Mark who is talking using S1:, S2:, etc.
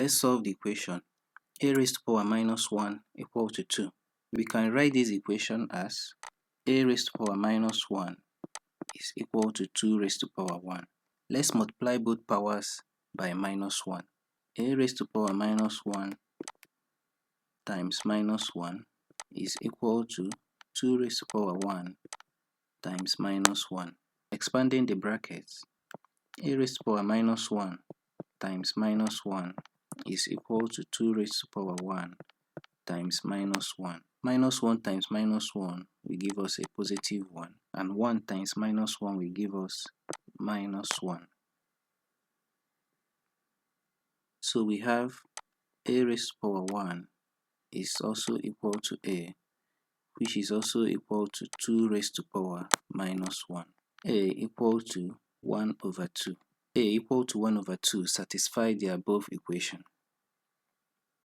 S1: Let's solve the equation a raised to power minus 1 equal to 2. We can write this equation as a raised to power minus 1 is equal to 2 raised to power 1. Let's multiply both powers by minus 1. A raised to power minus 1 times minus 1 is equal to 2 raised to power 1 times minus 1. Expanding the brackets, a raised to power minus 1 times minus 1 is equal to 2 raised to power 1 times minus 1. Minus 1 times minus 1 will give us a positive 1, and 1 times minus 1 will give us minus 1. So we have a raised to power 1 is also equal to a, which is also equal to 2 raised to power minus 1. A equal to 1 over 2. A equal to 1 over 2 satisfy the above equation.